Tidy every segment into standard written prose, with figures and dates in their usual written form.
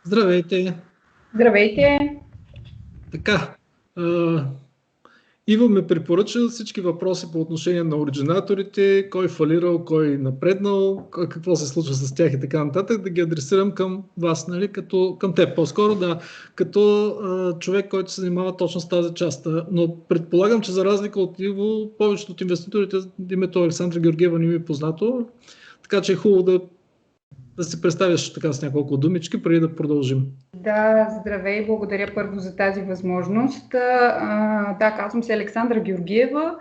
Здравейте! Здравейте! Така, Иво ме препоръча всички въпроси по отношение на оригинаторите, кой фалирал, кой напреднал, какво се случва с тях и така нататък, да ги адресирам към вас, нали, към теб по-скоро, да, като човек, който се занимава точно с тази част. Но предполагам, че за разлика от Иво, повечето от инвеститорите, името Александра Георгиева не ми е познато, така че е хубаво да се представиш така с няколко думички, преди да продължим. Да, здравей, благодаря първо за тази възможност. Да, казвам се Александра Георгиева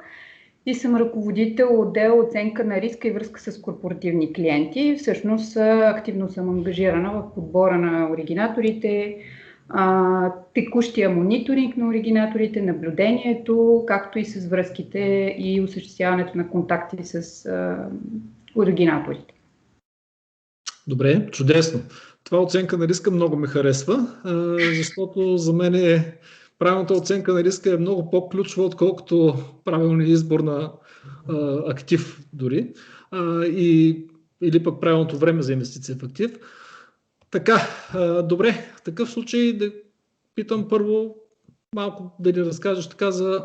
и съм ръководител отдел оценка на риска и връзка с корпоративни клиенти. Всъщност активно съм ангажирана в подбора на оригинаторите, текущия мониторинг на оригинаторите, наблюдението, както и с връзките и осъществяването на контакти с оригинаторите. Добре, чудесно. Това оценка на риска много ме харесва, защото за мен правилната оценка на риска е много по-ключова, отколкото правилният избор на актив дори, или пък правилното време за инвестиция в актив. Така, добре, в такъв случай да питам първо малко да ни разкажеш така за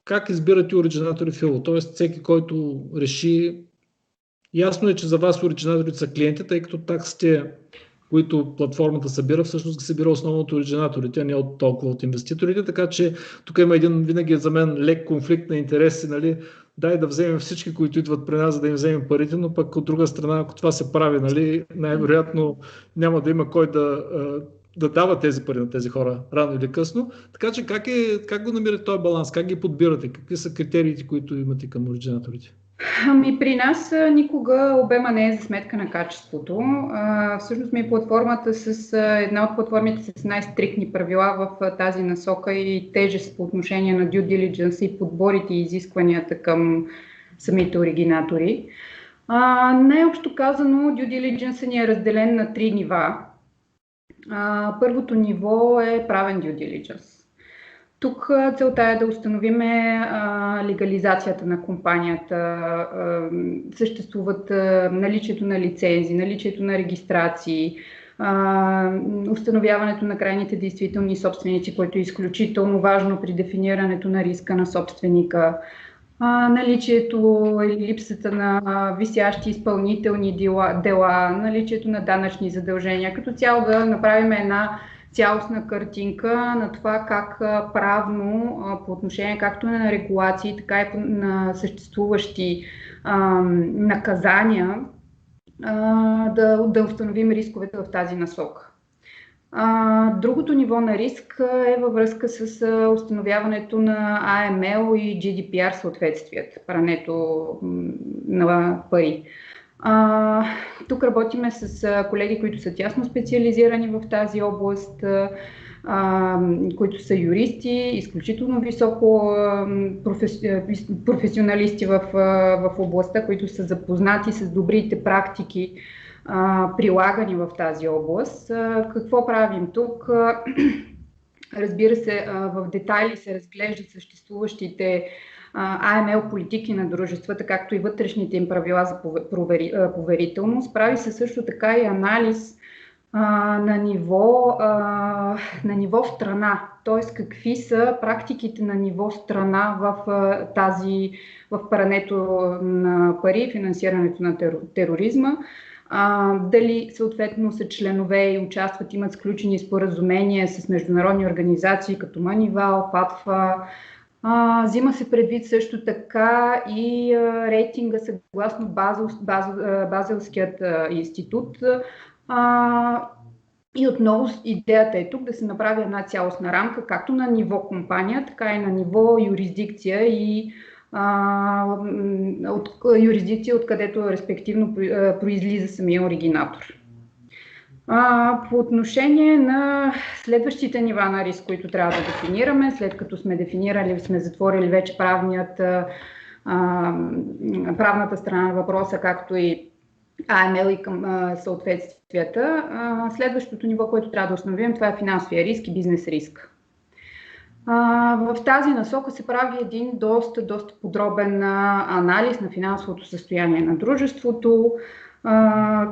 как избирате оригинатори в Ило, т.е. всеки, който реши. Ясно е, че за вас оригинаторите са клиенти, тъй като таксите, които платформата събира, всъщност ги събира основно от оригинаторите, а не толкова от инвеститорите, така че тук има един винаги за мен лек конфликт на интереси, нали? Дай да вземем всички, които идват при нас, за да им вземем парите, но пък от друга страна, ако това се прави, нали, най-вероятно няма да има кой да дава тези пари на тези хора рано или късно. Така че как го намирате този баланс, как ги подбирате, какви са критериите, които имате към оригинаторите? При нас никога обема не е за сметка на качеството. Всъщност ми е платформата една от платформите с най-стриктни правила в тази насока и тежест по отношение на due diligence и подборите и изискванията към самите оригинатори. Най-общо казано, due diligence ни е разделен на 3 нива. Първото ниво е правен due diligence. Тук целта е да установим легализацията на компанията, съществуват наличието на лицензи, наличието на регистрации, установяването на крайните действителни собственици, което е изключително важно при дефинирането на риска на собственика, наличието или липсата на висящи изпълнителни дела, наличието на данъчни задължения. Като цяло да направим една цялостна картинка на това как правно по отношение както на регулации, така и на съществуващи наказания да установим рисковете в тази насока. Другото ниво на риск е във връзка с установяването на AML и GDPR съответствията, прането на пари. Тук работиме с колеги, които са тясно специализирани в тази област, които са юристи, изключително високо професионалисти в областта, които са запознати с добрите практики, прилагани в тази област. Какво правим тук? Разбира се, в детайли се разглеждат съществуващите AML политики на дружествата, както и вътрешните им правила за поверителност. Прави се също така и анализ на ниво страна, т.е. какви са практиките на ниво страна в прането на пари, финансирането на тероризма. Дали съответно са членове и участват, имат сключени споразумения с международни организации като Moneyval, ПАТФА. Взима се предвид също така и рейтинга съгласно Базелският институт. И отново идеята е тук да се направи една цялостна рамка, както на ниво компания, така и на ниво юрисдикция и юрисдикция, откъдето респективно произлиза самия оригинатор. По отношение на следващите нива на риск, които трябва да дефинираме, след като сме дефинирали, сме затворили вече правната страна на въпроса, както и AML и към съответствията, следващото ниво, което трябва да установим, това е финансовия риск и бизнес риск. В тази насока се прави един доста подробен анализ на финансовото състояние на дружеството,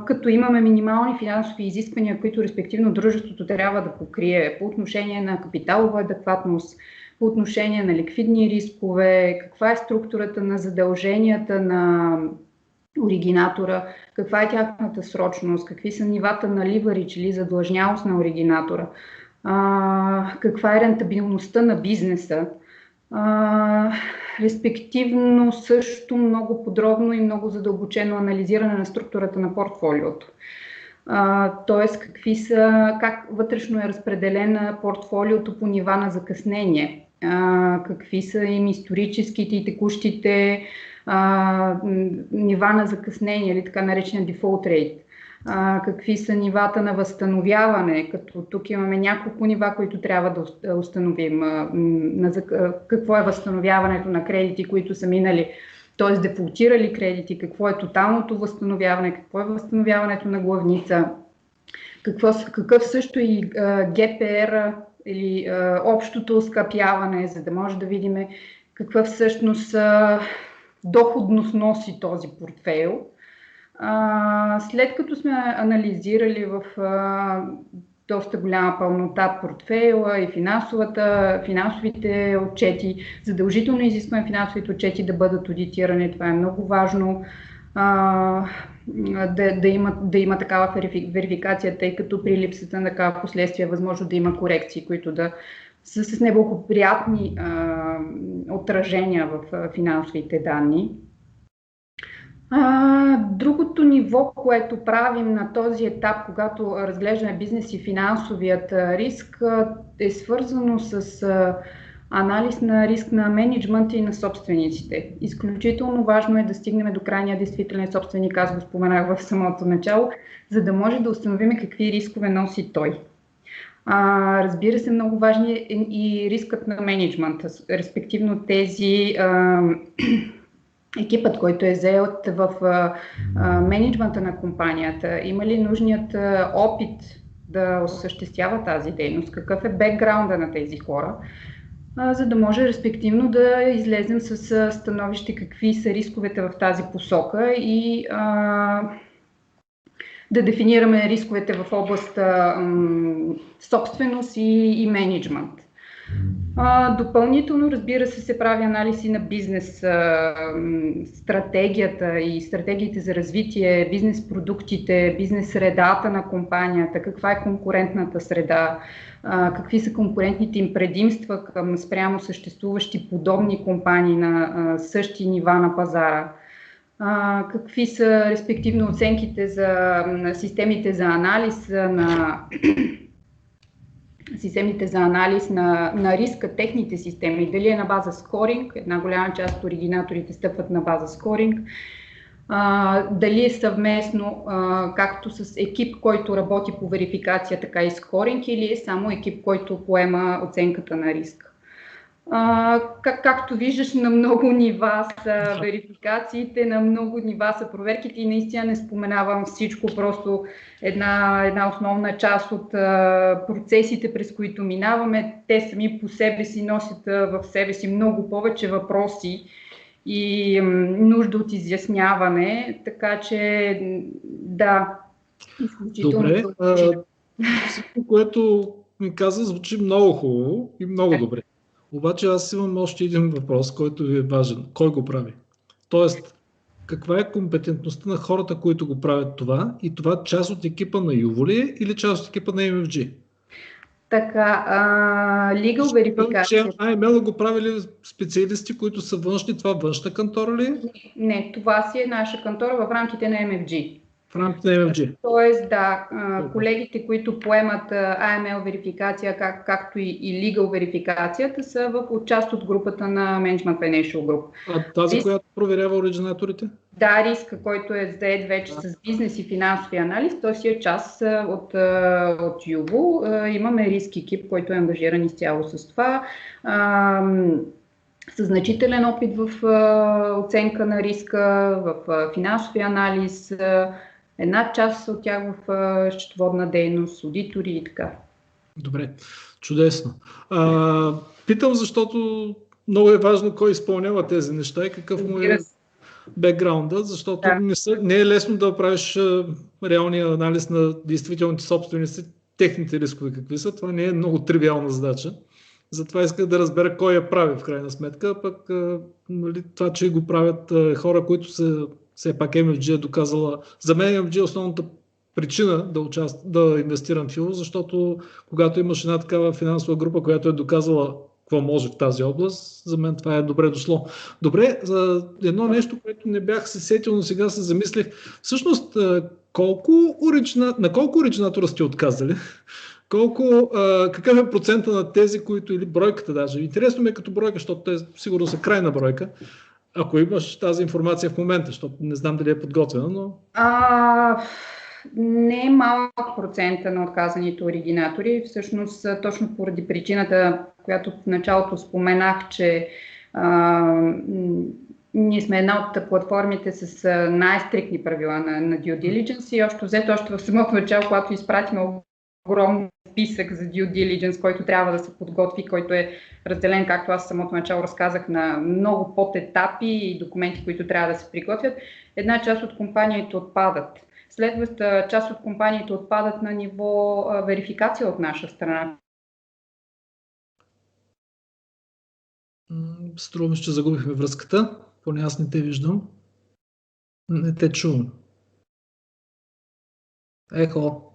като имаме минимални финансови изисквания, които респективно дружеството трябва да покрие по отношение на капиталова адекватност, по отношение на ликвидни рискове, каква е структурата на задълженията на оригинатора, каква е тяхната срочност, какви са нивата на ливаридж или задлъжнялост на оригинатора, каква е рентабилността на бизнеса. Респективно също много подробно и много задълбочено анализиране на структурата на портфолиото. Т.е. как вътрешно е разпределена портфолиото по нива на закъснение, какви са им историческите и текущите нива на закъснение, или така наречения default rate. Какви са нивата на възстановяване, като тук имаме няколко нива, които трябва да установим. Какво е възстановяването на кредити, които са минали, т.е. дефолтирали кредити, какво е тоталното възстановяване, какво е възстановяването на главница, какъв също и ГПР или общото оскъпяване, за да може да видим каква всъщност доходност носи този портфейл. След като сме анализирали в доста голяма пълнота портфейла и финансовите отчети, задължително изискваме финансовите отчети да бъдат одитирани. Това е много важно, да има такава верификация, тъй като при липсата на такава последствие е възможно да има корекции, които да са с неблагоприятни отражения в финансовите данни. Другото ниво, което правим на този етап, когато разглеждаме бизнес и финансовият риск, е свързано с анализ на риск на мениджмънта и на собствениците. Изключително важно е да стигнем до крайния действителен собственик, аз го споменах в самото начало, за да може да установим какви рискове носи той. Разбира се, много важен е и рискът на мениджмънта, респективно тези екипът, който е заел в мениджмънта на компанията, има ли нужният опит да осъществява тази дейност, какъв е бекграунда на тези хора, за да може респективно да излезем с становище какви са рисковете в тази посока и да дефинираме рисковете в област собственост и мениджмънт. Допълнително, разбира се прави анализи на бизнес стратегията и стратегиите за развитие, бизнес продуктите, бизнес средата на компанията, каква е конкурентната среда, какви са конкурентните им предимства към спрямо съществуващи подобни компании на същи нива на пазара. Какви са респективно оценките за системите за анализ на риска, техните системи, дали е на база скоринг, една голяма част от оригинаторите стъпват на база скоринг, дали е съвместно, както с екип, който работи по верификация, така и скоринг, или е само екип, който поема оценката на риска. Както виждаш, на много нива са верификациите, на много нива са проверките и наистина не споменавам всичко, просто една основна част от процесите, през които минаваме, те сами по себе си носят в себе си много повече въпроси и нужда от изясняване, така че да, изключително. Добре, всичко, което ми каза, звучи много хубаво и много добре. Обаче аз имам още един въпрос, който ви е важен. Кой го прави? Тоест, каква е компетентността на хората, които го правят това, и това част от екипа на Юво ли е или част от екипа на MFG? Така, legal верификация. AML го правили специалисти, които са външни, това външна кантора ли? Не, това си е наша кантора в рамките на MFG. В рамките на MFG. Тоест, да, колегите, които поемат AML верификация, както и legal верификацията, са в част от групата на Management Financial Group. Тази, която проверява оригинаторите? Да, риска, който е заед вече с бизнес и финансови анализ, той си е част от Юво. Имаме риск екип, който е ангажиран изцяло с това. Със значителен опит в оценка на риска, в финансови анализ, една част от тях в счетоводна дейност, аудитори и така. Добре, чудесно. Питам, защото много е важно кой изпълнява тези неща и какъв му е бекграунда, защото Да. не е лесно да правиш реалния анализ на действителните собственици, техните рискове какви са. Това не е много тривиална задача. Затова исках да разбера кой я прави в крайна сметка, пък нали, това, че го правят хора, които все пак MFG е доказала. За мен MFG е основната причина да инвестирам в Фило, защото когато имаш една такава финансова група, която е доказала какво може в тази област, за мен това е добре дошло. Добре, за едно нещо, което не бях се сетил, но сега се замислих. Всъщност, на колко оригинатора сте отказали? Какъв е процента на тези, които, или бройката даже? Интересно ми е като бройка, защото те сигурно са крайна бройка. Ако имаш тази информация в момента, защото не знам дали е подготвена, но... Не е малък процента на отказаните оригинатори. Всъщност, точно поради причината, която в началото споменах, че ние сме една от платформите с най-стриктни правила на due diligence и още в самото начало, когато изпратим огромен списък за due diligence, който трябва да се подготви, който е разделен, както аз в самото начало разказах, на много подетапи и документи, които трябва да се приготвят, една част от компаниите отпадат. Следваща част от компаниите отпадат на ниво верификация от наша страна. Струва ми, че загубихме връзката. Поне аз не те виждам. Не те чувам. Ехо.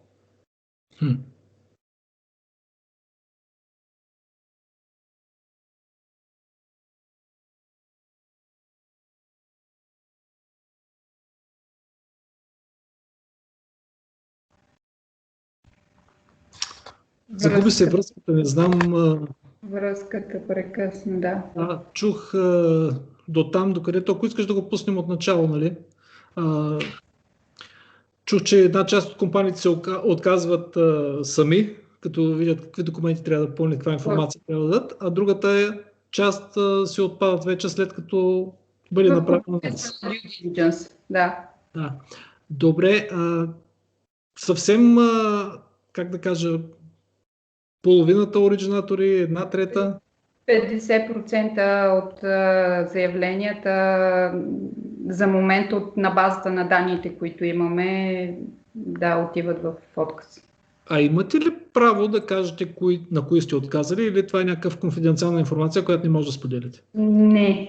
Загуби се връзката, не знам. Връзката прекъсна, да. Чух до там, докъдето, ако искаш да го пуснем от начало, нали? Чух, че една част от компаниите се отказват сами, като видят какви документи трябва да пълнят, каква информация трябва да дадат, а другата част си отпадат вече след като бъде направено. Да. Добре, съвсем, как да кажа, половината оригинатори, една трета? 50% от заявленията за момент на базата на данните, които имаме, да, отиват в отказ. А имате ли право да кажете на кои сте отказали или това е някаква конфиденциална информация, която не може да споделите? Не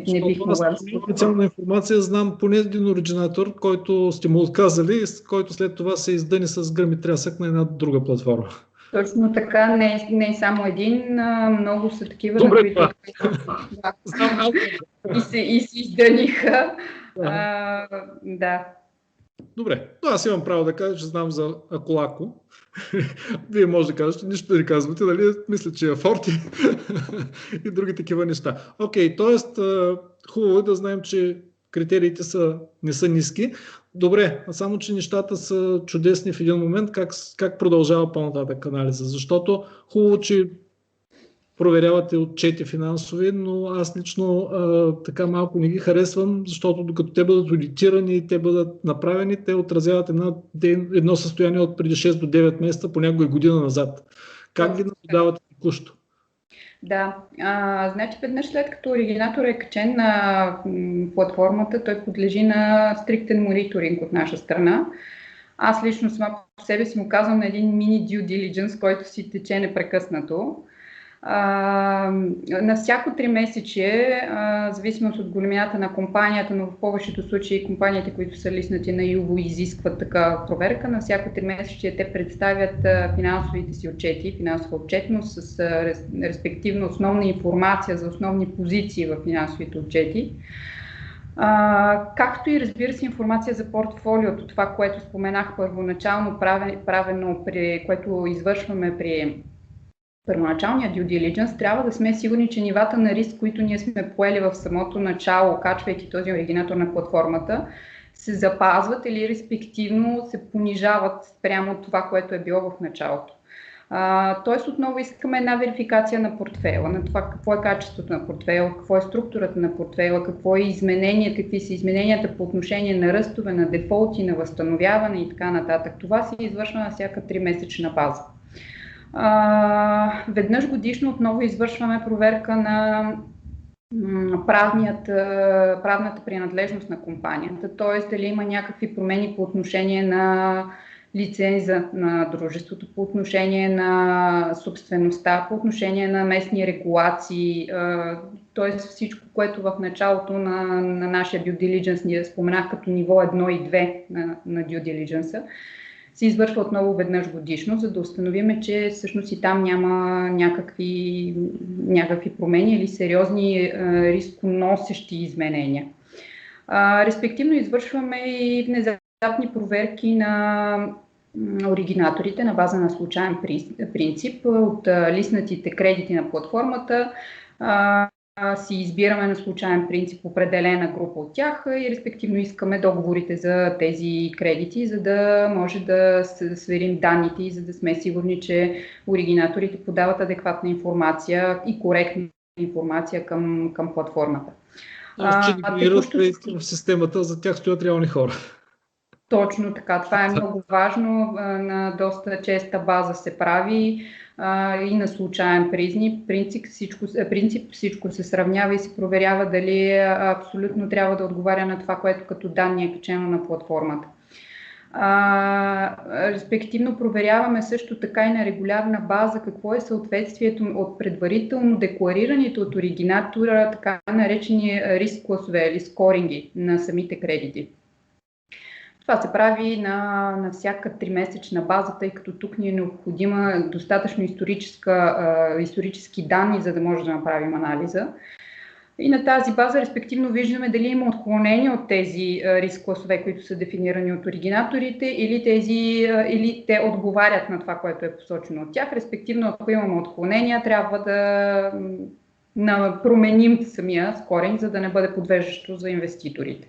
бих могла да споделя. Конфиденциална информация знам поне един оригинатор, който сте му отказали и който след това се издъни с гръм и трясък на една друга платформа. Точно така, не е само един, много са такива, добре, на които и се издъниха. Да. Добре, но аз имам право да кажа, че знам за Аколако. Вие може да кажете, нищо да не казвате, нали? Мисля, че е Форти и други такива неща. Окей, т.е. хубаво е да знаем, че критериите не са ниски. Добре, а само, че нещата са чудесни в един момент, как продължава по-нататък анализа? Защото хубаво, че проверявате отчети финансови, но аз лично така малко не ги харесвам, защото докато те бъдат аудитирани и те бъдат направени, те отразяват едно състояние от преди 6 до 9 месеца, понякога и година назад. Как ги наблюдавате текущо? Да, значи веднъж след като оригинатор е качен на платформата, той подлежи на стриктен мониторинг от наша страна. Аз лично сама по себе си му казвам на един мини due diligence, който си тече непрекъснато. На всяко 3 месече, зависимост от големината на компанията, но в повечето случаи компаниите, които са листнати на ЮВО, изискват такава проверка. На всяко 3 месече те представят финансовите си отчети, финансова отчетност с респективно основна информация за основни позиции в финансовите отчети. Както и разбира се информация за портфолиото, това, което споменах първоначално, правено което извършваме при първоначалния due diligence, трябва да сме сигурни, че нивата на риск, които ние сме поели в самото начало, качвайки този оригинатор на платформата, се запазват или респективно се понижават спрямо от това, което е било в началото. Тоест отново искаме една верификация на портфейла, на това какво е качеството на портфейла, какво е структурата на портфейла, какво е изменение, какви са измененията по отношение на ръстове, на дефолти, на възстановяване и така нататък. Това се извършва на всяка 3-месечна база. Веднъж годишно отново извършваме проверка на правната принадлежност на компанията, т.е. дали има някакви промени по отношение на лиценза на дружеството, по отношение на собствеността, по отношение на местни регулации, т.е. всичко, което в началото на нашия due diligence ние споменах като ниво 1 и 2 на due diligence, се извършва отново веднъж годишно, за да установим, че всъщност и там няма някакви промени или сериозни рисконосещи изменения. Респективно извършваме и внезапни проверки на оригинаторите на база на случайен принцип от листнатите кредити на платформата. Си избираме на случайен принцип определена група от тях и респективно искаме договорите за тези кредити, за да може да сверим данните и за да сме сигурни, че оригинаторите подават адекватна информация и коректна информация към платформата. Че генерират кредити в системата, за тях стоят реални хора. Точно така. Това е много важно. На доста честа база се прави и на случайен принцип всичко се сравнява и се проверява дали абсолютно трябва да отговаря на това, което като данни е качено на платформата. Респективно проверяваме също така и на регулярна база какво е съответствието от предварително декларираните от оригинатора така наречени риск класове или скоринги на самите кредити. Това се прави на всяка 3-месечна база, тъй като тук ни е необходима достатъчно исторически данни, за да може да направим анализа. И на тази база, респективно, виждаме дали има отклонения от тези риск класове, които са дефинирани от оригинаторите, или те отговарят на това, което е посочено от тях. Респективно, ако имаме отклонения, трябва да променим самия скоринг, за да не бъде подвеждащо за инвеститорите.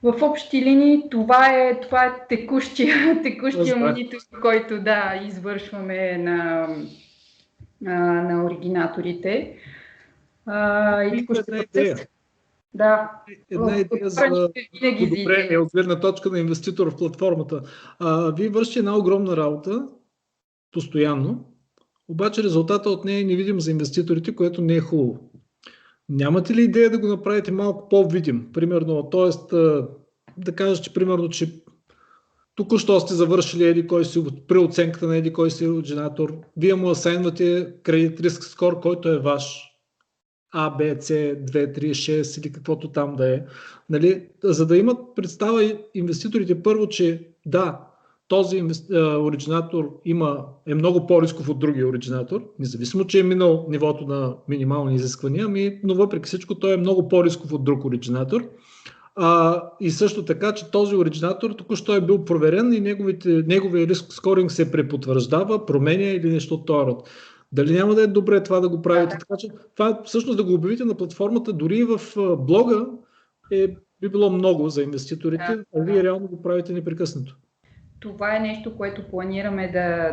В общи линии това е текущия монитор, който извършваме на оригинаторите. Една идея за подобрение от гледна точка на инвеститор в платформата. Вие вършите една огромна работа, постоянно, обаче резултата от нея не видим за инвеститорите, което не е хубаво. Нямате ли идея да го направите малко по-видим? Примерно, т.е. да кажете, примерно, че току-що сте завършили при оценката на кой си оригинатор, вие му асайнвате кредит риск скор, който е ваш. А, Б, С, 2, 3, 6 или каквото там да е. Нали? За да имат представа инвеститорите първо, че да, този оригинатор е много по-рисков от другия оригинатор, независимо, че е минал нивото на минимални изисквания, но въпреки всичко той е много по-рисков от друг оригинатор. И също така, че този оригинатор току-що е бил проверен и неговия риск скоринг се препотвърждава, променя или нещо от този род. Дали няма да е добре това да го правите? Така че това всъщност да го обявите на платформата, дори и в блога би било много за инвеститорите, а вие реално го правите непрекъснато. Това е нещо, което планираме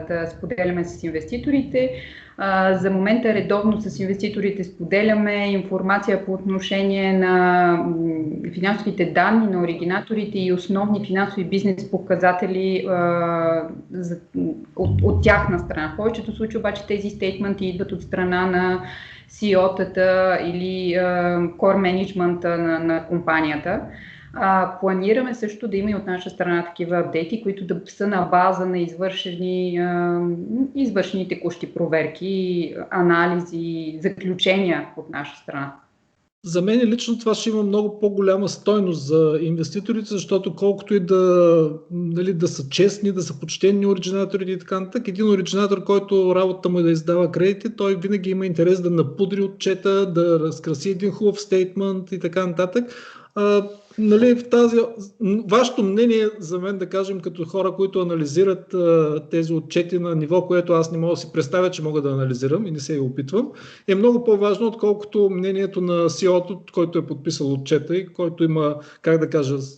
да споделяме с инвеститорите. За момента редовно с инвеститорите споделяме информация по отношение на финансовите данни на оригинаторите и основни финансови бизнес показатели от тяхна страна. В повечето случаи обаче тези стейтменти идват от страна на CEO-тата или core менеджмента на компанията. Планираме също да има и от наша страна такива апдейти, които да са на база на извършени текущи проверки, анализи, заключения от наша страна. За мен лично това ще има много по-голяма стойност за инвеститорите, защото колкото и да са честни, да са почтени оригинаторите и така нататък, един оригинатор, който работата му е да издава кредити, той винаги има интерес да напудри отчета, да разкраси един хубав стейтмент и така нататък. Вашето мнение за мен, да кажем, като хора, които анализират тези отчети на ниво, което аз не мога да си представя, че мога да анализирам и не се и опитвам, е много по-важно, отколкото мнението на CEO-то, който е подписал отчета и който има,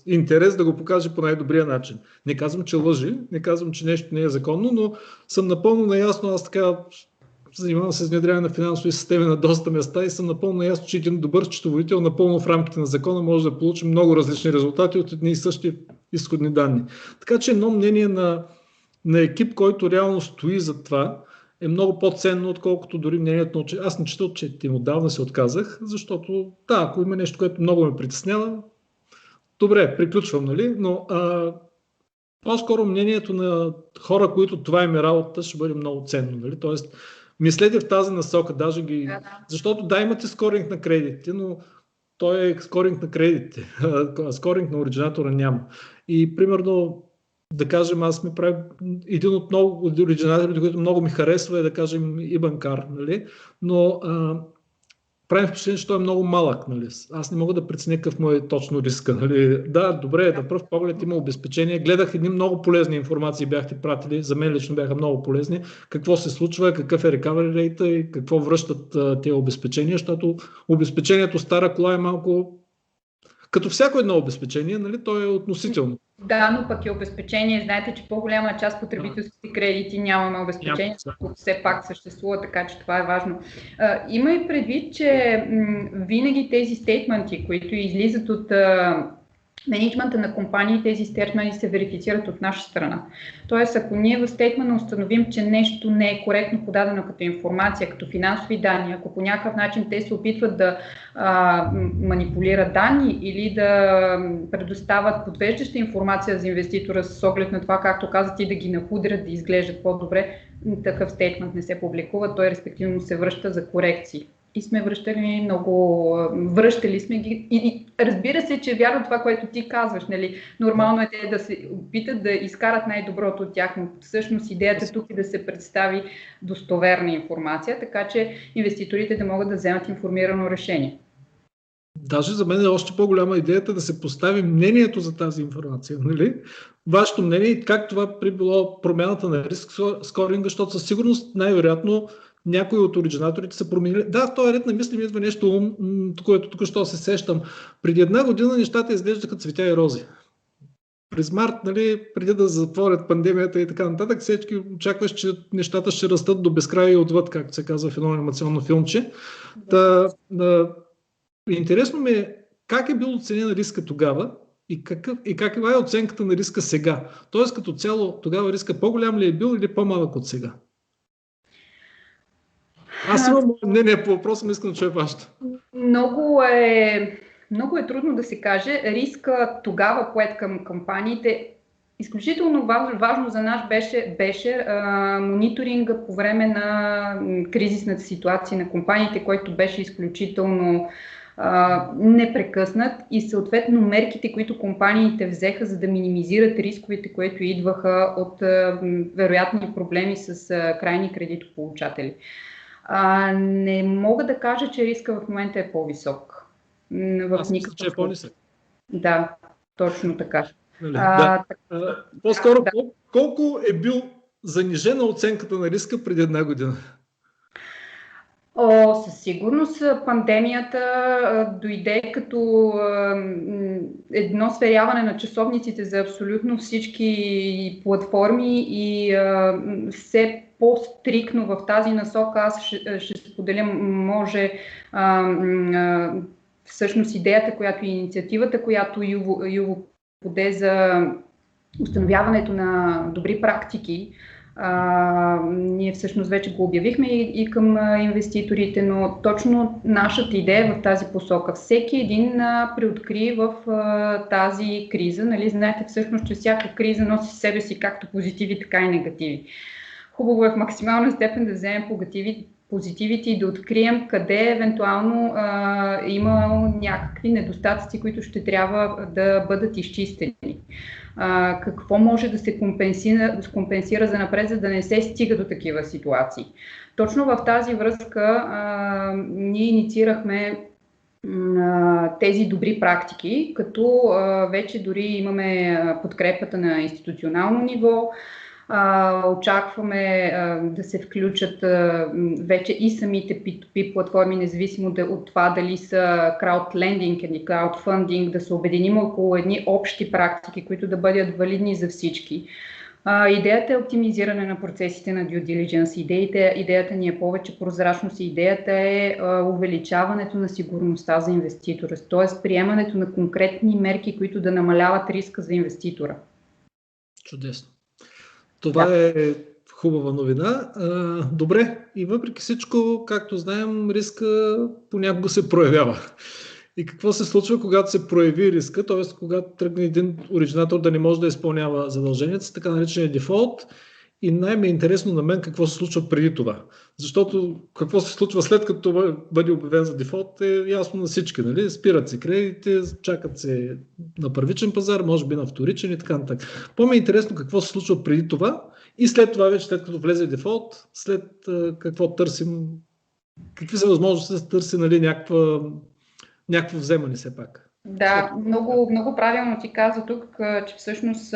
интерес да го покаже по най-добрия начин. Не казвам, че лъжи, не казвам, че нещо не е законно, но съм напълно наясно, аз така занимавам се с внедряване на финансови системи на доста места и съм напълно ясно, че един добър счетоводител напълно в рамките на закона може да получи много различни резултати от едни и същи изходни данни. Така че едно мнение на екип, който реално стои за това е много по-ценно, отколкото дори мнението на отчет. Аз не чета отчетите им, отдавна се отказах, защото ако има нещо, което много ме притеснява, добре, приключвам, нали? Но по-скоро мнението на хора, които това им е работа, ще бъде много ценно. Нали? Тоест, мислете в тази насока, даже ги... Защото имате скоринг на кредитите, но той е скоринг на кредитите. Скоринг на оригинатора няма. И примерно, да кажем, аз ми правя един от много оригинаторите, които много ми харесва, е да кажем Ибанкар, нали? Но правим впечатление, че той е много малък. Нали? Аз не мога да преценя какъв му е точно риска. Нали? Да, добре, на пръв поглед има обезпечение. Гледах едни много полезни информации, бяхте пратили, за мен лично бяха много полезни. Какво се случва, какъв е recovery rate и какво връщат тези обезпечения, защото обезпечението стара кола е малко като всяко едно обезпечение, нали? То е относително. Да, но пък е обезпечение. Знаете, че по-голяма част потребителските кредити нямаме обезпечение, защото все пак съществува, така че това е важно. Има и предвид, че винаги тези стейтменти, които излизат от мениджмънта на компании, тези стейтменти се верифицират от наша страна. Тоест, ако ние в стейтмента установим, че нещо не е коректно подадено като информация, като финансови данни, ако по някакъв начин те се опитват да манипулират данни или да предоставят подвеждаща информация за инвеститора с оглед на това, както казах, и да ги нахудрят, да изглеждат по-добре, такъв стейтмент не се публикува, той респективно се връща за корекции. И сме връщали сме ги. И разбира се, че вярно това, което ти казваш, нали, нормално е те да се опитат да изкарат най-доброто от тях, но всъщност идеята тук е да се представи достоверна информация, така че инвеститорите да могат да вземат информирано решение. Даже за мен е още по-голяма идеята да се постави мнението за тази информация. Нали? Вашето мнение и как това при било промяната на риск скоринга, защото със сигурност най-вероятно някои от оригинаторите са променили. Да, в този ред на мисли ми идва нещо, което тук що се сещам. Преди една година нещата изглеждаха цветя и рози. През март, нали, преди да затворят пандемията и така нататък, всички очакваш, че нещата ще растат до безкрая и отвъд, както се казва в едно анимационно филмче. Интересно ми е как е бил оценен риска тогава и каква е оценката на риска сега. Тоест като цяло тогава риска по-голям ли е бил или по-малък от сега? Аз имам мнение по въпроса, но искам да чуя вашето. Много е трудно да се каже. Риска тогава, поет към компаниите, изключително важно за нас беше мониторинга по време на кризисната ситуация на компаниите, който беше изключително непрекъснат и съответно мерките, които компаниите взеха, за да минимизират рисковете, които идваха от вероятни проблеми с крайни кредитополучатели. Не мога да кажа, че риска в момента е по-висок. Аз мисля, че е по-нисък. Да, точно така. По-скоро, колко е бил занижена оценката на риска преди една година? Със сигурност пандемията дойде като едно сверяване на часовниците за абсолютно всички платформи и все по-стрикно в тази насока. Аз ще споделя, може всъщност идеята, инициативата, която Юво поде за установяването на добри практики. Ние всъщност вече го обявихме и към инвеститорите, но точно нашата идея в тази посока. Всеки един преоткри в тази криза. Нали, знаете всъщност, че всяка криза носи в себе си както позитиви, така и негативи. Хубаво е в максимална степен да вземем позитивите и да открием къде евентуално има някакви недостатъци, които ще трябва да бъдат изчистени. Какво може да се компенсира за напред, за да не се стига до такива ситуации. Точно в тази връзка ние инициирахме тези добри практики, като вече дори имаме подкрепата на институционално ниво. Очакваме да се включат вече и самите P2P платформи, независимо от това дали са краудлендинг или краудфандинг, да се обединим около едни общи практики, които да бъдат валидни за всички. Идеята е оптимизиране на процесите на due diligence. Идеята ни е повече прозрачност и идеята е увеличаването на сигурността за инвеститора, т.е. приемането на конкретни мерки, които да намаляват риска за инвеститора. Чудесно. Това е хубава новина. Добре, и въпреки всичко, както знаем, риска понякога се проявява. И какво се случва, когато се прояви риска, т.е. когато тръгне един оригинатор да не може да изпълнява задълженията си, така наречения дефолт. И най-ме е интересно на мен какво се случва преди това. Защото какво се случва след като бъде обявен за дефолт е ясно на всички. Нали? Спират се кредитите, чакат се на първичен пазар, може би на вторичен и така нататък. По-ме е интересно какво се случва преди това и след това вече, след като влезе дефолт, след какво търсим, какви са възможности да се търси, нали, някакво вземане все пак. Да, много правилно ти каза тук, че всъщност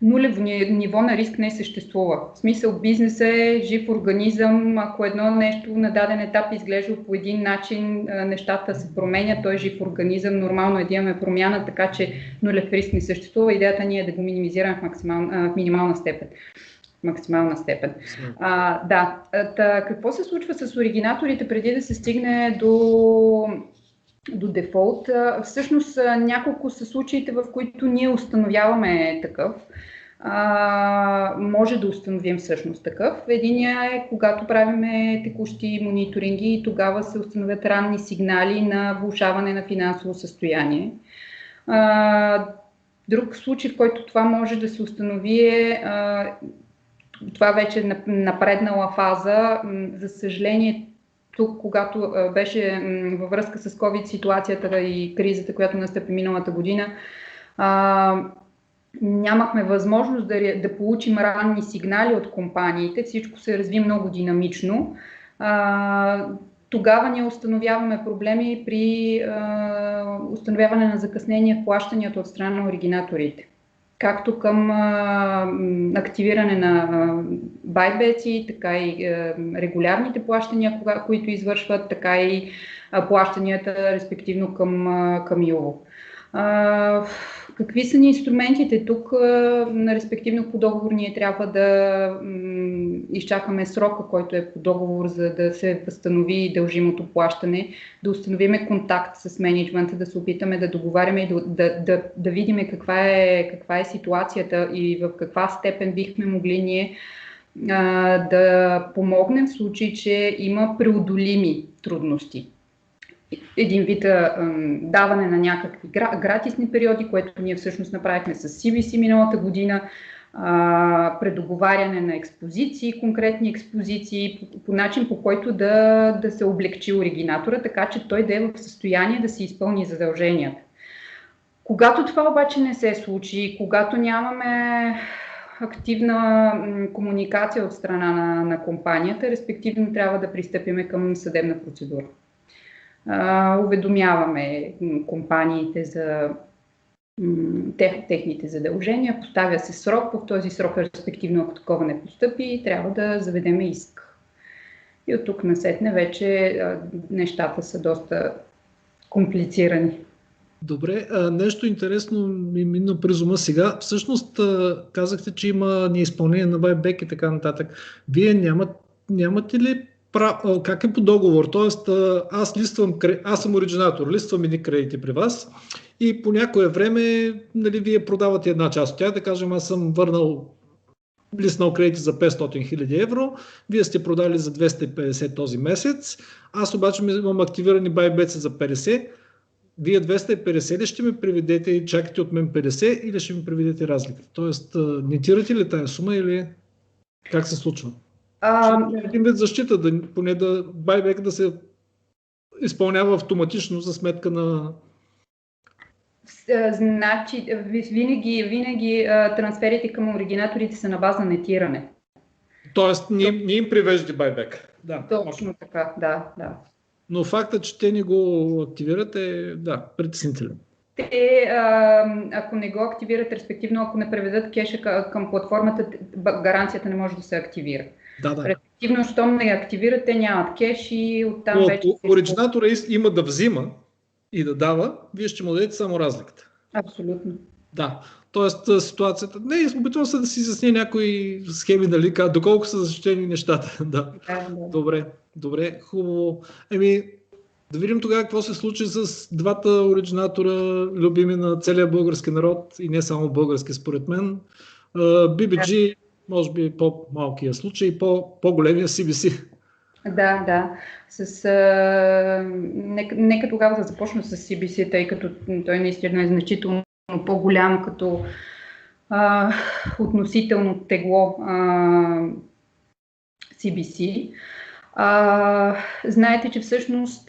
нулево ниво на риск не съществува. В смисъл, бизнес е жив организъм, ако едно нещо на даден етап изглежда по един начин, нещата се променят, той е жив организъм, нормално е да имаме промяна, така че нулев риск не съществува. Идеята ни е да го минимизираме в минимална степен. Какво се случва с оригинаторите преди да се стигне до дефолт? Всъщност няколко са случаите, в които ние установяваме такъв. Може да установим всъщност такъв. Единия е когато правиме текущи мониторинги и тогава се установят ранни сигнали на влошаване на финансово състояние. Друг случай, в който това може да се установи е това вече е напреднала фаза. За съжаление, тук, когато беше във връзка с COVID ситуацията и кризата, която настъпи миналата година, нямахме възможност да получим ранни сигнали от компаниите. Всичко се разви много динамично. Тогава ние установяваме проблеми при установяване на закъснение в плащанията от страна на оригинаторите. Както към активиране на байбеци, така и регулярните плащания, които извършват, така и плащанията респективно към ЮЛО. Какви са ни инструментите тук? Респективно по договор ние трябва да изчакаме срока, който е по договор, за да се възстанови дължимото плащане, да установиме контакт с мениджмънта, да се опитаме да договаряме и да видим каква е ситуацията и в каква степен бихме могли ние да помогнем в случай, че има преодолими трудности. Един вид даване на някакви гратисни периоди, което ние всъщност направихме с CVC миналата година, предоговаряне на експозиции, конкретни експозиции, по начин по който да се облегчи оригинатора, така че той да е в състояние да си изпълни задълженията. Когато това обаче не се случи, когато нямаме активна комуникация от страна на компанията, респективно трябва да пристъпиме към съдебна процедура. Уведомяваме компаниите за техните задължения, поставя се срок, в този срок респективно ако такова не постъпи, трябва да заведем иск. И от тук насетне вече нещата са доста комплицирани. Добре, нещо интересно ми мина през ума сега. Всъщност казахте, че има неизпълнение на байбек и така нататък. Вие нямате ли как е по договор? Тоест, аз съм оригинатор, листвам едни кредити при вас и по някое време, нали, вие продавате една част от тях, да кажем, аз съм лиснал кредити за 500 000 евро, вие сте продали за 250 този месец, аз обаче имам активирани байбеци за 50, вие 250 ли ще ми приведете и чакате от мен 50 или ще ми приведете разликата? Тоест, нетирате ли тая сума или как се случва? Един вид защита, поне байбек да се изпълнява автоматично за сметка на... Значи, винаги трансферите към оригинаторите са на база нетиране. Тоест, не им привеждате байбек. Да, точно така, да. Но факта, че те не го активират е, притеснителен. Те, ако не го активират, респективно ако не преведат кеша към платформата, гаранцията не може да се активира. Да. Респективно, щом не активират, те нямат кеш и оттам но вече... Оригинатора има да взима и да дава, вие ще му дадете само разликата. Абсолютно. Да, т.е. ситуацията... Не, опитвам се да си изясня някои схеми, нали, доколко са защитени нещата. Да. Добре, хубаво. Да видим тогава какво се случи с двата оригинатора, любими на целия български народ и не само български, според мен. BBG може би по-малкия случай, по-големия CBC. Да. Нека тогава да започна с CBC, тъй като той наистина е значително по-голям като относително тегло CBC. Знаете, че всъщност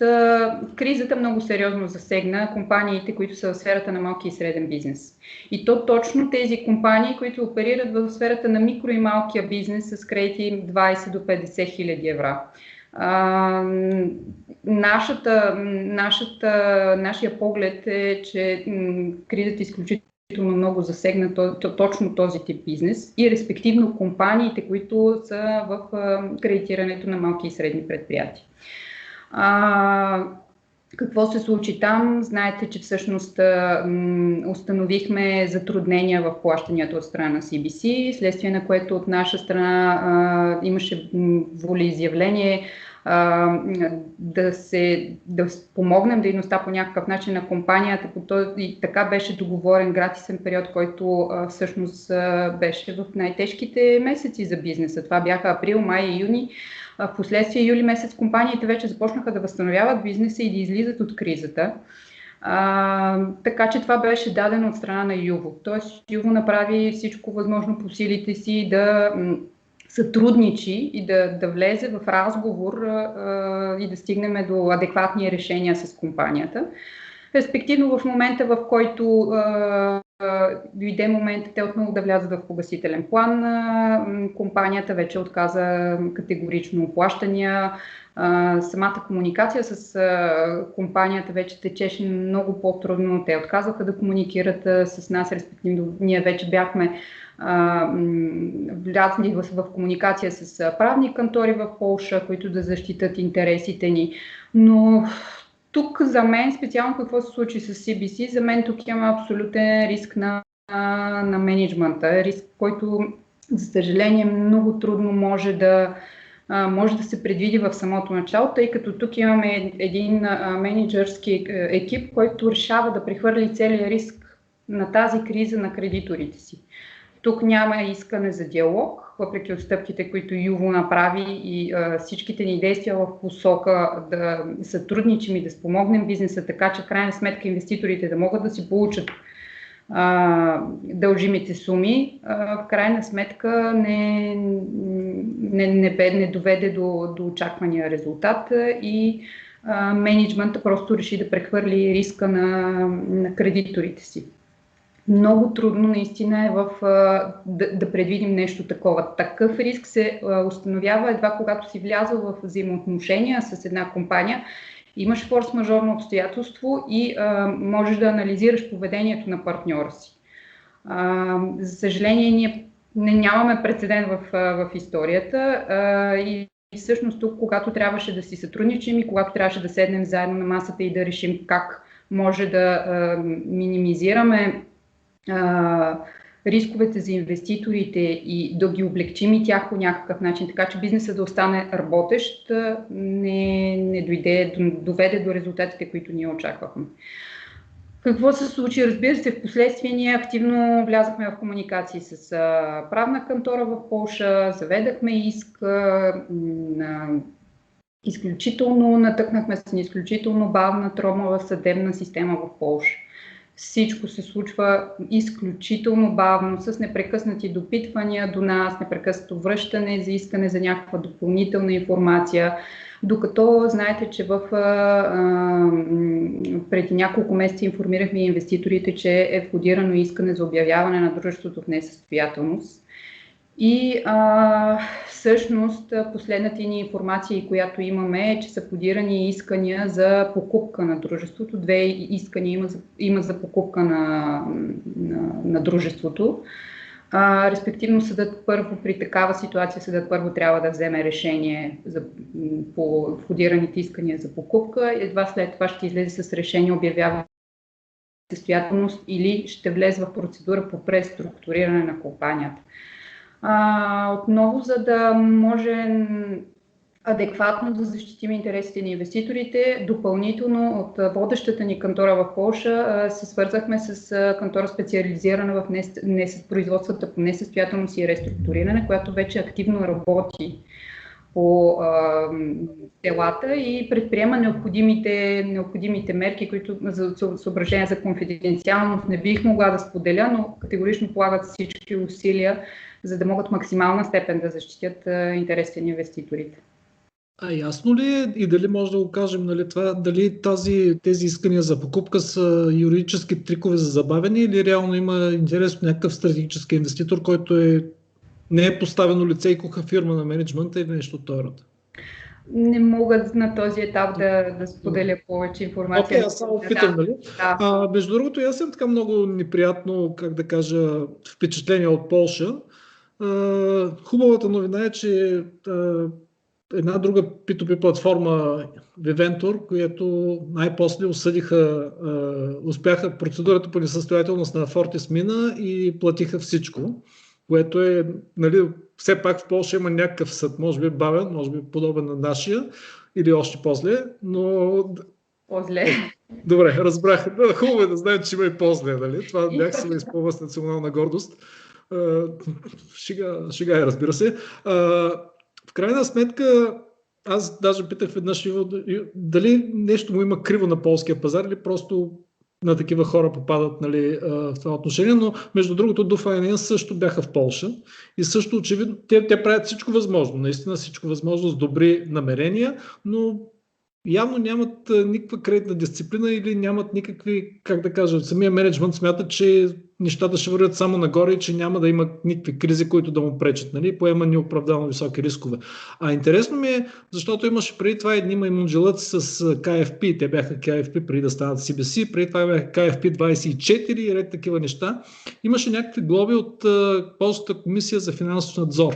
кризата много сериозно засегна компаниите, които са в сферата на малки и среден бизнес. И то точно тези компании, които оперират в сферата на микро и малкия бизнес с кредити 20 до 50 хиляди евро. Нашия поглед е, че кризата изключително много засегна точно този тип бизнес и респективно компаниите, които са в кредитирането на малки и средни предприятия. Какво се случи там? Знаете, че всъщност установихме затруднения в плащанията от страна на CBC, следствие на което от наша страна имаше волеизявление да помогнем дейността по някакъв начин на компанията. И така беше договорен гратисен период, който всъщност беше в най-тежките месеци за бизнеса. Това бяха април, май и юни. В последствие юли месец компаниите вече започнаха да възстановяват бизнеса и да излизат от кризата. Така че това беше дадено от страна на Юво. Тоест Юво направи всичко възможно по силите си да сътрудничи и да влезе в разговор и да стигнем до адекватни решения с компанията. Респективно в момента, в който дойде момента те отново да влязат в погасителен план, компанията вече отказа категорично плащания. Самата комуникация с компанията вече течеше много по-трудно. Те отказаха да комуникират с нас, респективно ние вече бяхме влязли в комуникация с правни кантори в Полша, които да защитат интересите ни. Но тук за мен, специално какво се случи с CBC, за мен тук има абсолютен риск на мениджмънта, риск, който за съжаление много трудно може да се предвиди в самото начало, тъй като тук имаме един менеджерски екип, който решава да прехвърли целия риск на тази криза на кредиторите си. Тук няма искане за диалог, въпреки отстъпките, които Юво направи и всичките ни действия в посока да сътрудничим и да спомогнем бизнеса, така че в крайна сметка инвеститорите да могат да си получат дължимите суми, в крайна сметка не доведе до очаквания резултат и мениджмънта просто реши да прехвърли риска на кредиторите си. Много трудно наистина е да предвидим нещо такова. Такъв риск се установява едва когато си влязъл в взаимоотношения с една компания, имаш форс-мажорно обстоятелство и можеш да анализираш поведението на партньора си. За съжаление, ние нямаме прецедент в историята и всъщност тук, когато трябваше да си сътрудничим и когато трябваше да седнем заедно на масата и да решим как може да минимизираме рисковете за инвеститорите и да ги облегчим и тях по някакъв начин, така че бизнесът да остане работещ, не доведе до резултатите, които ние очаквахме. Какво се случи? Разбира се, в последствие ние активно влязахме в комуникации с правна кантора в Полша, заведахме иск, натъкнахме се на изключително бавна, тромава съдебна система в Полша. Всичко се случва изключително бавно, с непрекъснати допитвания до нас, непрекъснато връщане за искане за някаква допълнителна информация. Докато знаете, че преди няколко месеца информирахме инвеститорите, че е входирано искане за обявяване на дружеството в несъстоятелност. И всъщност последната ни информация, която имаме, е, че са входирани искания за покупка на дружеството. 2 искания има за покупка на дружеството. Респективно съдът първо, при такава ситуация, съдът първо трябва да вземе решение по входираните искания за покупка. Едва след това ще излезе с решение обявява несъстоятелност или ще влезе в процедура по преструктуриране на компанията. Отново, за да може адекватно да защитим интересите на инвеститорите. Допълнително от водещата ни кантора в Полша се свързахме с кантора специализирана в производствата по несъстоятелност и реструктуриране, която вече активно работи по делата и предприема необходимите мерки, които за съображения за конфиденциалност не бих могла да споделя, но категорично полагат всички усилия, за да могат в максимална степен да защитят интересите на инвеститорите. А ясно ли е и дали може да го кажем, нали, това, дали тези искания за покупка са юридически трикове за забавяне или реално има интерес от някакъв стратегически инвеститор, който не е поставено лице и куха фирма на менеджмента или нещо от този род? Не мога на този етап да споделя повече информация. Окей, аз само питам, нали? Да. Между другото, аз съм така много неприятно, как да кажа, впечатление от Полша. Хубавата новина е, че една друга P2P платформа Viventor, която най-после успяха процедурата по несъстоятелност на Fortis мина и платиха всичко, което е, нали, все пак в Полша има някакъв съд, може би бавен, може би подобен на нашия или още по-зле, но... По-зле. Добре, разбрах. Хубаво е да знаем, че има и по-зле, нали? Това бях се да изпълва с национална гордост. Шега е, разбира се. В крайна сметка, аз даже питах веднъж дали нещо му има криво на полския пазар или просто на такива хора попадат, нали, в това отношение, но между другото DoFinance също бяха в Полша и също очевидно те правят всичко възможно, наистина всичко възможно с добри намерения, но явно нямат никаква кредитна дисциплина или нямат никакви, как да кажа, самия менеджмент смята, че нещата ще вървят само нагоре и че няма да има никакви кризи, които да му пречат, нали? Поема неоправдано високи рискове. А интересно ми е, защото имаше преди това едни маймунджелъци с KFP, те бяха KFP преди да станат CBC, преди това бяха KFP 24 и ред такива неща. Имаше някакви глоби от Полската комисия за финансов надзор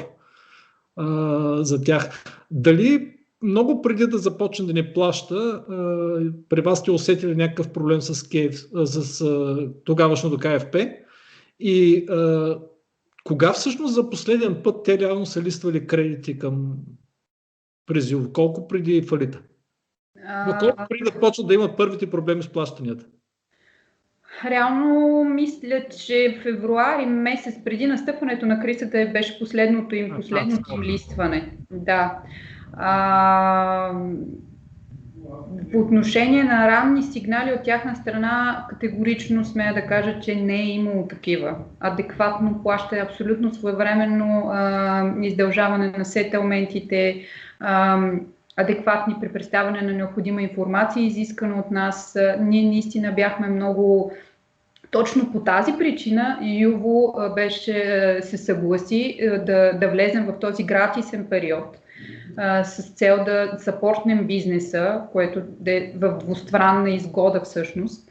за тях. Дали много преди да започне да не плаща, при вас сте усетили някакъв проблем с тогавашното КФП и кога всъщност за последен път те реално са листвали кредити към Презил? Колко преди фалита? Колко преди да почнат да имат първите проблеми с плащанията? Реално мисля, че февруари месец преди настъпването на кризата беше последното им листване. Да. По отношение на ранни сигнали от тяхна страна, категорично смея да кажа, че не е имало такива. Адекватно плащане, абсолютно своевременно издължаване на сетълментите, адекватни при представяне на необходима информация, изискана от нас. Ние наистина бяхме много... Точно по тази причина Юво се съгласи да влезем в този гратисен период, с цел да съпортнем бизнеса, което е в двустранна изгода всъщност.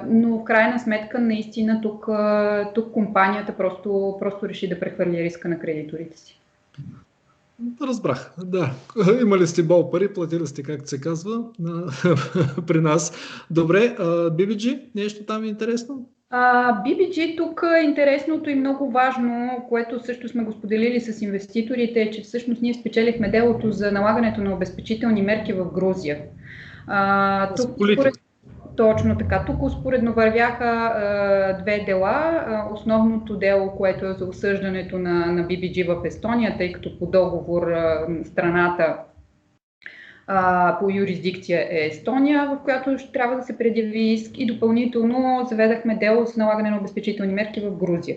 Но в крайна сметка наистина тук компанията просто реши да прехвърли риска на кредиторите си. Разбрах, да. Имали сте бол пари, платили сте, както се казва, при нас. Добре, BBG, нещо там е интересно? BBG тук интересното и много важно, което също сме го споделили с инвеститорите, е, че всъщност ние спечелихме делото за налагането на обезпечителни мерки в Грузия. Точно така. Тук успоредно вървяха две дела. Основното дело, което е за осъждането на BBG в Естония, тъй като по договор страната по юрисдикция е Естония, в която ще трябва да се предяви иск, и допълнително заведахме дело с налагане на обезпечителни мерки в Грузия.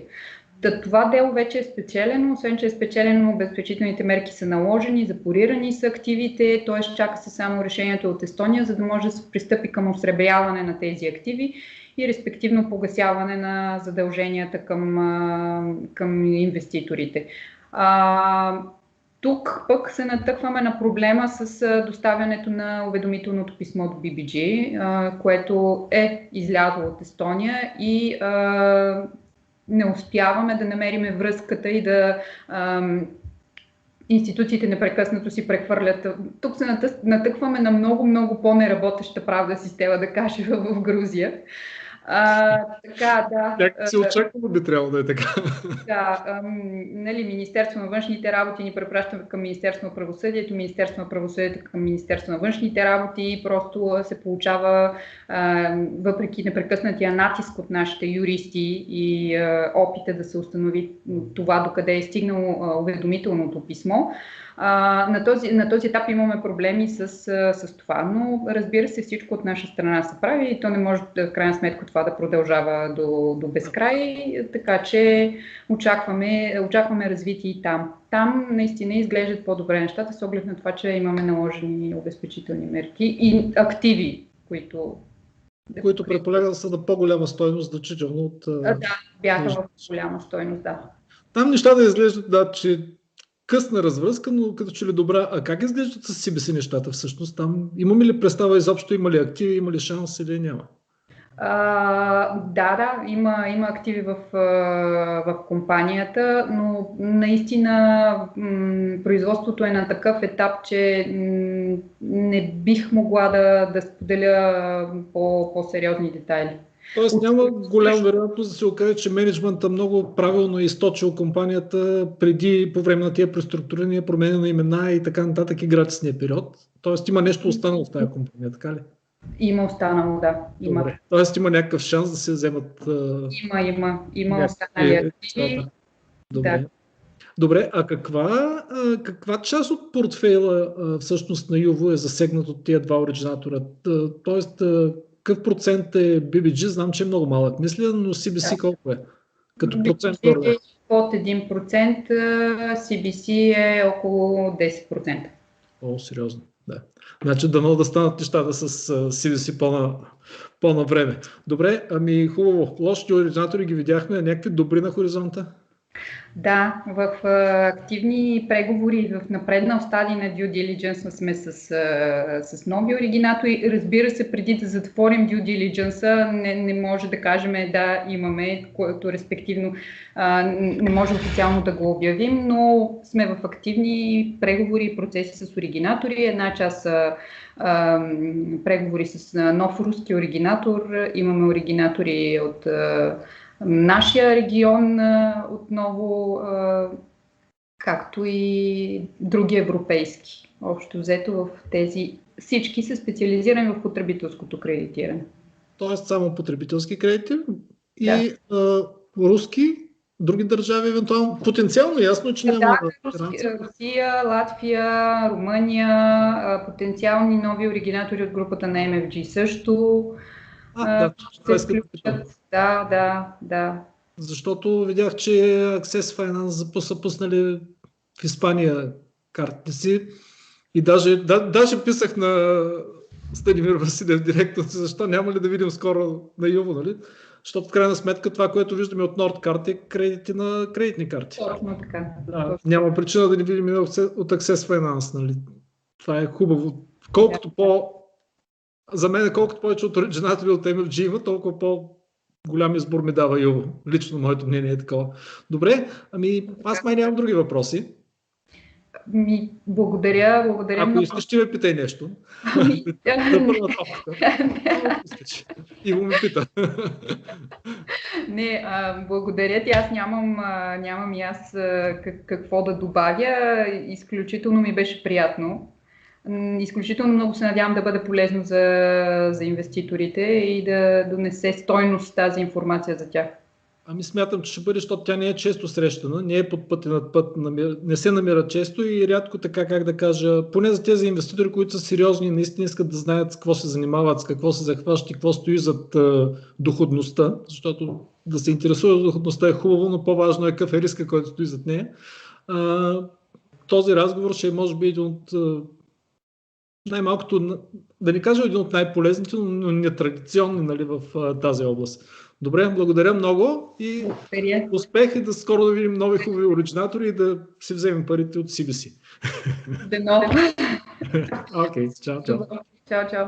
Това дело вече е спечелено, освен че е спечелено, обезпечителните мерки са наложени, запорирани са активите, т.е. чака се само решението от Естония, за да може да се пристъпи към осребряване на тези активи и респективно погасяване на задълженията към инвеститорите. Тук пък се натъкваме на проблема с доставянето на уведомителното писмо до BBG, което е излязло от Естония и не успяваме да намериме връзката и да институциите непрекъснато си прехвърлят. Тук се натъкваме на много по-неработеща правна система, да кажем, в Грузия. Така, да. Някак си очаквано би трябвало да е така. Да, Министерство на външните работи ни препраща към Министерство на правосъдието, Министерство на правосъдието към Министерство на външните работи и просто се получава, въпреки непрекъснатия натиск от нашите юристи и опита да се установи това докъде е стигнало уведомителното писмо. На този етап имаме проблеми с това, но разбира се, всичко от наша страна се прави и то не може в крайна сметка това да продължава до безкрай, така че очакваме развитие и там. Там наистина изглеждат по-добре нещата с оглед на това, че имаме наложени обезпечителни мерки и активи, които предполагам са на по-голяма стойност, значително от... Да, бяха в голяма стойност, да. Там нещата изглеждат, да, че късна развръзка, но като че ли добра. А как изглеждат с CBC нещата всъщност? Там имаме ли представа изобщо, има ли активи, има ли шанс или няма? Да, има активи в компанията, но наистина производството е на такъв етап, че не бих могла да споделя по-сериозни детайли. Тоест няма голяма вероятност да се окаже, че мениджмънтът много правилно е източил компанията преди, по време на тия преструктурирания, промени на имена и така нататък и гратисния период. Тоест има нещо останало в тази компания, така ли? Има останало, да. Има. Добре. Тоест има някакъв шанс да се вземат... Има останали активи. Добре, а каква част от портфейла всъщност на Юво е засегнат от тия два оригинатора? Тоест, какъв процент е BBG? Знам, че е много малък, мисля, но CBC колко е? Като процент? BBG е под 1%, CBC е около 10%. О, сериозно, да. Значи дано да станат нещата с CBC по-на време. Добре, ами хубаво. Лошите оригинатори ги видяхме, някакви добри на хоризонта? Да, в активни преговори, в напреднал стадий на due diligence сме с нови оригинатори. Разбира се, преди да затворим due diligence, не може да кажем да имаме, което респективно не може официално да го обявим, но сме в активни преговори и процеси с оригинатори. Една част са преговори с нов руски оригинатор, имаме оригинатори от нашия регион отново, както и други европейски. Общо взето в тези всички са специализирани в потребителското кредитиране. Тоест само потребителски кредити и руски, други държави евентуално. Потенциално ясно, че няма... Русия, Латвия, Румъния, потенциални нови оригинатори от групата на MFG също. Да. Защото видях, че Access Finance са пуснали в Испания картите си и даже писах на Станимир Василев директно, защо няма ли да видим скоро на Юво, нали? Защото в крайна сметка това, което виждаме от Nordcard е кредити на кредитни карти. Точно така. Да, няма причина да не видим от Access Finance, нали? Това е хубаво. За мен, колкото повече от оригинатори от MFG има, толкова по-голям избор ми дава Юво. Лично моето мнение е такова. Добре, ами аз май нямам други въпроси. Благодаря. Ако искаш, ще ме питай нещо. Иво ме пита. Не, благодаря ти. Аз нямам и аз какво да добавя. Изключително ми беше приятно. Изключително много се надявам да бъде полезно за инвеститорите и да донесе стойност тази информация за тях. Ами смятам, че ще бъде, защото тя не е често срещана, не е под път и над път, не се намира често и рядко така, как да кажа, поне за тези инвеститори, които са сериозни и наистина искат да знаят с какво се занимават, с какво се захващат и какво стои зад доходността, защото да се интересува доходността е хубаво, но по-важно е какъв е риска, който стои зад нея. Този разговор ще е може би един от най-малкото, да не кажа един от най-полезните, но нетрадиционни, нали, в тази област. Добре, благодаря много и успех и да скоро да видим нови хубави оригинатори и да си вземем парите от CBC. Дано. Окей, чао. Чао.